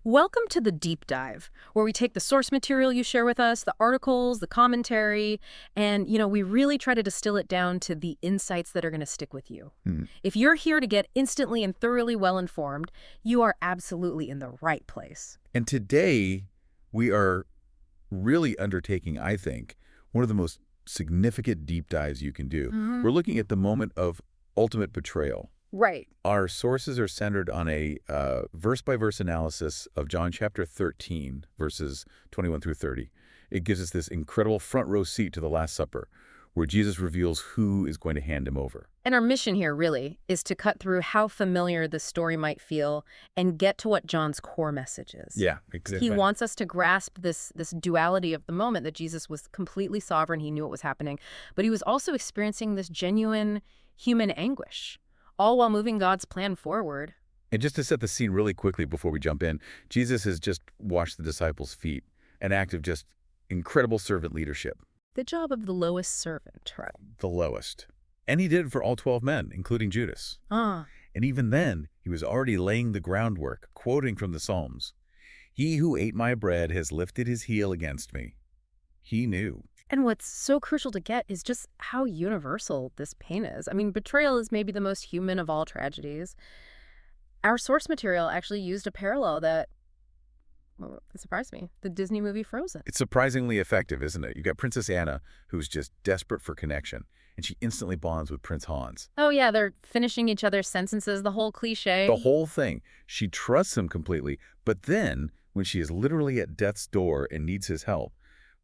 Welcome to the deep dive, where we take the source material you share with us, the articles, the commentary, and, we really try to distill it down to the insights that are going to stick with you. Hmm. If you're here to get instantly and thoroughly well-informed, you are absolutely in the right place. And today, we are really undertaking, I think, one of the most significant deep dives you can do. We're looking at the moment of ultimate betrayal. Right. Our sources are centered on a verse-by-verse analysis of John chapter 13, verses 21 through 30. It gives us this incredible front-row seat to the Last Supper, where Jesus reveals who is going to hand him over. And our mission here, really, is to cut through how familiar the story might feel and get to what John's core message is. Yeah, exactly. He wants us to grasp this duality of the moment, that Jesus was completely sovereign, he knew what was happening, but he was also experiencing this genuine human anguish, all while moving God's plan forward. And just to set the scene really quickly before we jump in, Jesus has just washed the disciples' feet, an act of just incredible servant leadership. The job of the lowest servant, right? The lowest. And he did it for all 12 men, including Judas. And even then, he was already laying the groundwork, quoting from the Psalms. "He who ate my bread has lifted his heel against me." He knew. And what's so crucial to get is just how universal this pain is. I mean, betrayal is maybe the most human of all tragedies. Our source material actually used a parallel that, well, it surprised me, the Disney movie Frozen. It's surprisingly effective, isn't it? You got Princess Anna, who's just desperate for connection, and she instantly bonds with Prince Hans. Oh yeah, they're finishing each other's sentences, the whole cliche. The whole thing. She trusts him completely, but then, when she is literally at death's door and needs his help,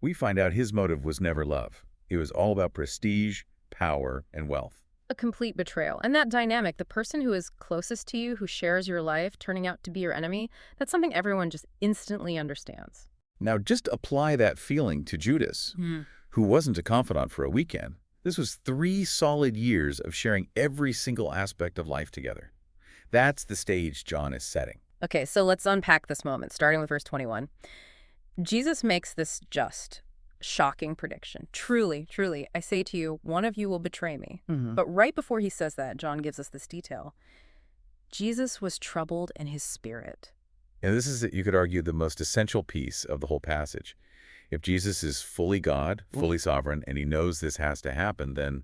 we find out his motive was never love. It was all about prestige, power, and wealth. A complete betrayal. And that dynamic, the person who is closest to you, who shares your life, turning out to be your enemy, that's something everyone just instantly understands. Now, just apply that feeling to Judas, who wasn't a confidant for a weekend. This was 3 solid years of sharing every single aspect of life together. That's the stage John is setting. Okay, so let's unpack this moment, starting with verse 21. Jesus makes this just shocking prediction. Truly, truly, I say to you, one of you will betray me. But right before he says that, John gives us this detail. Jesus was troubled in his spirit. And this is, you could argue, the most essential piece of the whole passage. If Jesus is fully God, fully sovereign, and he knows this has to happen, then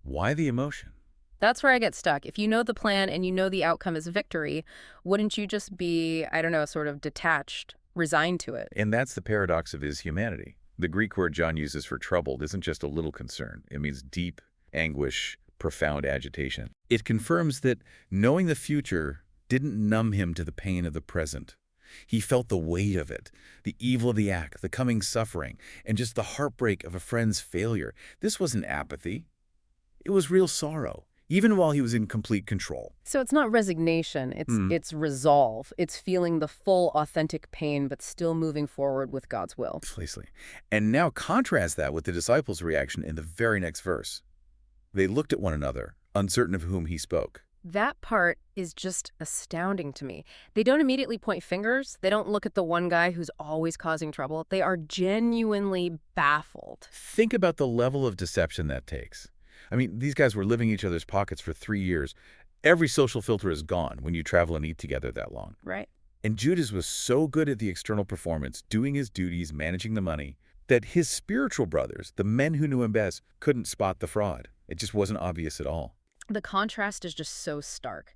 why the emotion? That's where I get stuck. If you know the plan and you know the outcome is victory, wouldn't you just be, I don't know, sort of detached, resigned to it? And that's the paradox of his humanity. The Greek word John uses for troubled isn't just a little concern. It means deep anguish, profound agitation. It confirms that knowing the future didn't numb him to the pain of the present. He felt the weight of it, the evil of the act, the coming suffering, and just the heartbreak of a friend's failure. This wasn't apathy. It was real sorrow, even while he was in complete control. So it's not resignation, it's resolve. It's feeling the full, authentic pain, but still moving forward with God's will. Precisely. And now contrast that with the disciples' reaction in the very next verse. They looked at one another, uncertain of whom he spoke. That part is just astounding to me. They don't immediately point fingers. They don't look at the one guy who's always causing trouble. They are genuinely baffled. Think about the level of deception that takes. I mean, these guys were living in each other's pockets for 3 years. Every social filter is gone when you travel and eat together that long. Right. And Judas was so good at the external performance, doing his duties, managing the money, that his spiritual brothers, the men who knew him best, couldn't spot the fraud. It just wasn't obvious at all. The contrast is just so stark.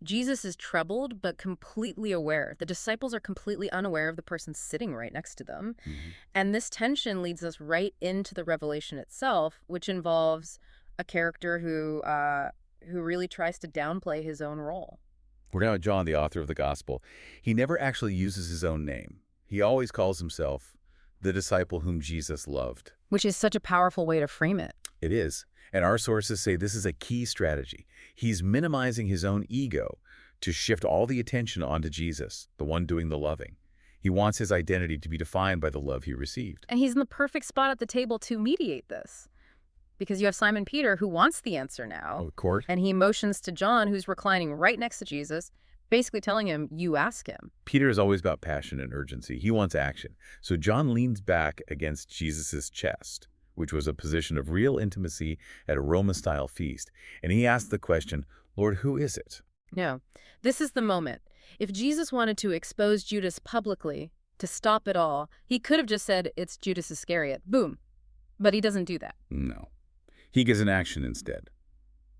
Jesus is troubled, but completely aware. The disciples are completely unaware of the person sitting right next to them. And this tension leads us right into the revelation itself, which involves a character who really tries to downplay his own role. We're now at John, the author of the gospel. He never actually uses his own name. He always calls himself the disciple whom Jesus loved. Which is such a powerful way to frame it. It is. And our sources say this is a key strategy. He's minimizing his own ego to shift all the attention onto Jesus, the one doing the loving. He wants his identity to be defined by the love he received. And he's in the perfect spot at the table to mediate this. Because you have Simon Peter, who wants the answer now. Oh, court. And he motions to John, who's reclining right next to Jesus, basically telling him, you ask him. Peter is always about passion and urgency. He wants action. So John leans back against Jesus's chest, which was a position of real intimacy at a Roman-style feast. And he asked the question, Lord, who is it? No, this is the moment. If Jesus wanted to expose Judas publicly, to stop it all, he could have just said, it's Judas Iscariot. Boom. But he doesn't do that. No. He gives an action instead.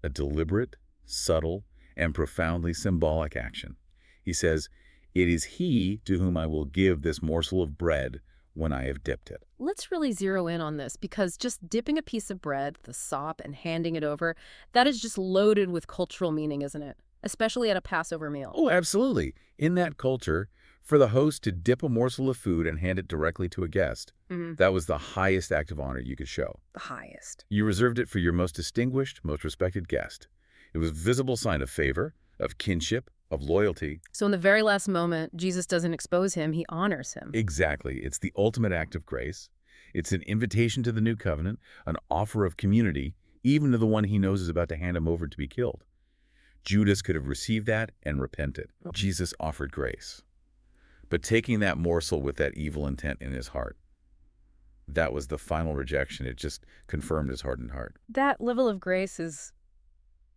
A deliberate, subtle, and profoundly symbolic action. He says, "It is he to whom I will give this morsel of bread when I have dipped it." Let's really zero in on this, because just dipping a piece of bread, the sop, and handing it over, that is just loaded with cultural meaning, isn't it? Especially at a Passover meal. Oh, absolutely. In that culture, for the host to dip a morsel of food and hand it directly to a guest, that was the highest act of honor you could show. The highest. You reserved it for your most distinguished, most respected guest. It was a visible sign of favor, of kinship, of loyalty. So in the very last moment, Jesus doesn't expose him, he honors him. Exactly. It's the ultimate act of grace. It's an invitation to the new covenant, an offer of community, even to the one he knows is about to hand him over to be killed. Judas could have received that and repented. Jesus offered grace. But taking that morsel with that evil intent in his heart, that was the final rejection. It just confirmed his hardened heart. That level of grace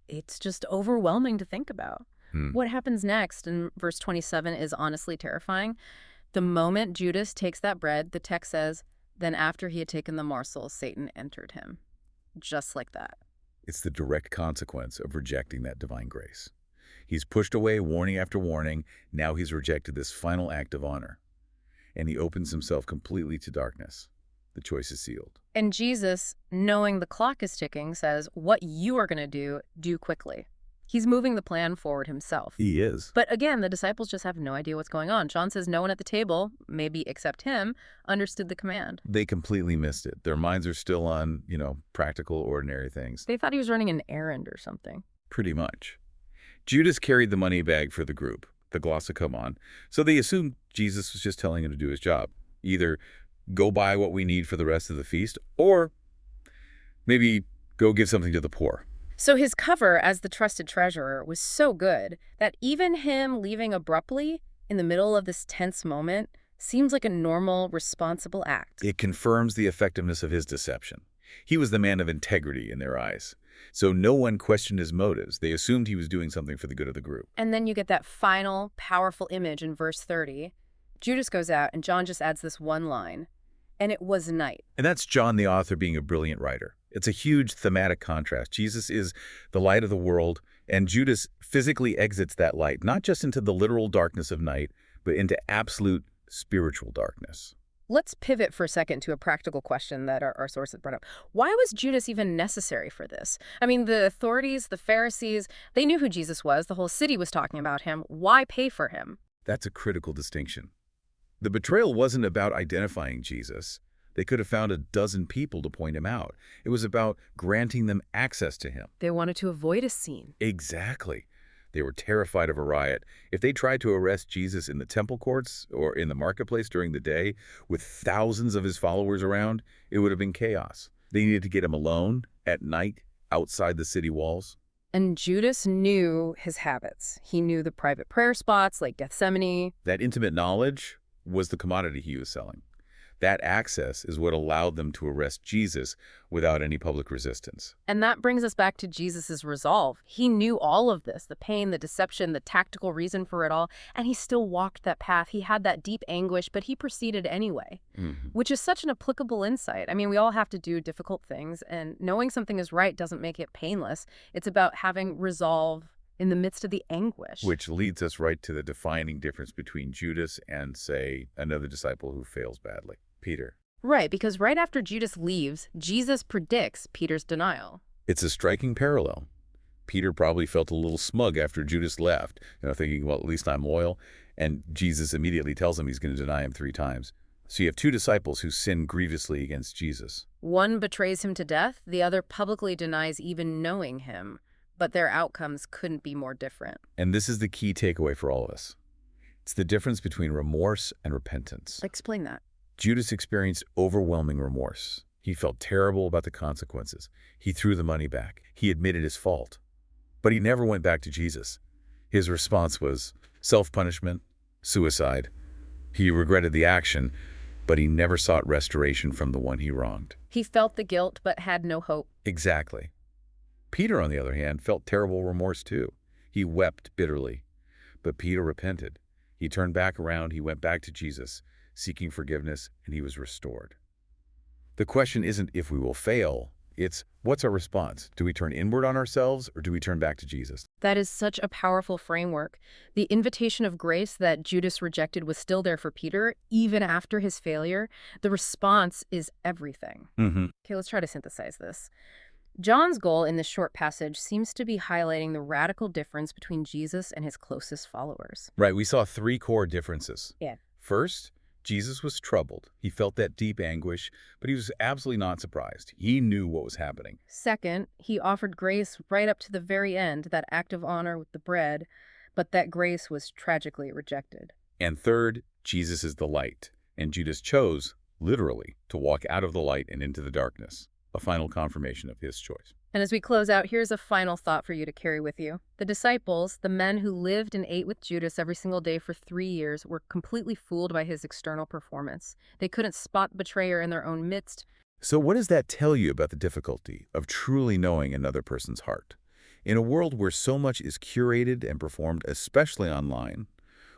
it's just overwhelming to think about. What happens next in verse 27 is honestly terrifying. The moment Judas takes that bread, the text says, then after he had taken the morsel, Satan entered him. Just like that. It's the direct consequence of rejecting that divine grace. He's pushed away warning after warning. Now he's rejected this final act of honor. And he opens himself completely to darkness. The choice is sealed. And Jesus, knowing the clock is ticking, says, what you are going to do quickly. He's moving the plan forward himself. He is. But again, the disciples just have no idea what's going on. John says no one at the table, maybe except him, understood the command. They completely missed it. Their minds are still on, practical, ordinary things. They thought he was running an errand or something. Pretty much. Judas carried the money bag for the group, the glossicomon, so they assumed Jesus was just telling him to do his job. Either go buy what we need for the rest of the feast, or maybe go give something to the poor. So his cover as the trusted treasurer was so good that even him leaving abruptly in the middle of this tense moment seems like a normal, responsible act. It confirms the effectiveness of his deception. He was the man of integrity in their eyes. So no one questioned his motives. They assumed he was doing something for the good of the group. And then you get that final, powerful image in verse 30. Judas goes out, and John just adds this one line, and it was night. And that's John, the author, being a brilliant writer. It's a huge thematic contrast. Jesus is the light of the world, and Judas physically exits that light, not just into the literal darkness of night, but into absolute spiritual darkness. Let's pivot for a second to a practical question that our sources brought up. Why was Judas even necessary for this? I mean, the authorities, the Pharisees, they knew who Jesus was. The whole city was talking about him. Why pay for him? That's a critical distinction. The betrayal wasn't about identifying Jesus. They could have found a dozen people to point him out. It was about granting them access to him. They wanted to avoid a scene. Exactly. They were terrified of a riot. If they tried to arrest Jesus in the temple courts or in the marketplace during the day with thousands of his followers around, it would have been chaos. They needed to get him alone at night outside the city walls. And Judas knew his habits. He knew the private prayer spots like Gethsemane. That intimate knowledge was the commodity he was selling. That access is what allowed them to arrest Jesus without any public resistance. And that brings us back to Jesus's resolve. He knew all of this, the pain, the deception, the tactical reason for it all, and he still walked that path. He had that deep anguish, but he proceeded anyway, which is such an applicable insight. I mean, we all have to do difficult things, and knowing something is right doesn't make it painless. It's about having resolve in the midst of the anguish. Which leads us right to the defining difference between Judas and, say, another disciple who fails badly. Peter. Right, because right after Judas leaves, Jesus predicts Peter's denial. It's a striking parallel. Peter probably felt a little smug after Judas left, thinking, well, at least I'm loyal. And Jesus immediately tells him he's going to deny him 3 times. So you have 2 disciples who sin grievously against Jesus. One betrays him to death, the other publicly denies even knowing him. But their outcomes couldn't be more different. And this is the key takeaway for all of us. It's the difference between remorse and repentance. Explain that. Judas experienced overwhelming remorse. He felt terrible about the consequences. He threw the money back. He admitted his fault. But he never went back to Jesus. His response was self-punishment, suicide. He regretted the action, but he never sought restoration from the one he wronged. He felt the guilt, but had no hope. Exactly. Peter, on the other hand, felt terrible remorse too. He wept bitterly. But Peter repented. He turned back around, he went back to Jesus, seeking forgiveness, and he was restored. The question isn't if we will fail, it's what's our response? Do we turn inward on ourselves or do we turn back to Jesus? That is such a powerful framework. The invitation of grace that Judas rejected was still there for Peter, even after his failure. The response is everything. Okay, let's try to synthesize this. John's goal in this short passage seems to be highlighting the radical difference between Jesus and his closest followers. Right, we saw three core differences. Yeah. First, Jesus was troubled. He felt that deep anguish, but he was absolutely not surprised. He knew what was happening. Second, he offered grace right up to the very end, that act of honor with the bread, but that grace was tragically rejected. And third, Jesus is the light, and Judas chose, literally, to walk out of the light and into the darkness, a final confirmation of his choice. And as we close out, here's a final thought for you to carry with you. The disciples, the men who lived and ate with Judas every single day for 3 years, were completely fooled by his external performance. They couldn't spot the betrayer in their own midst. So what does that tell you about the difficulty of truly knowing another person's heart? In a world where so much is curated and performed, especially online,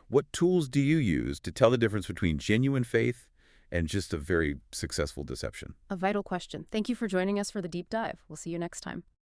what tools do you use to tell the difference between genuine faith and just a very successful deception? A vital question. Thank you for joining us for the deep dive. We'll see you next time.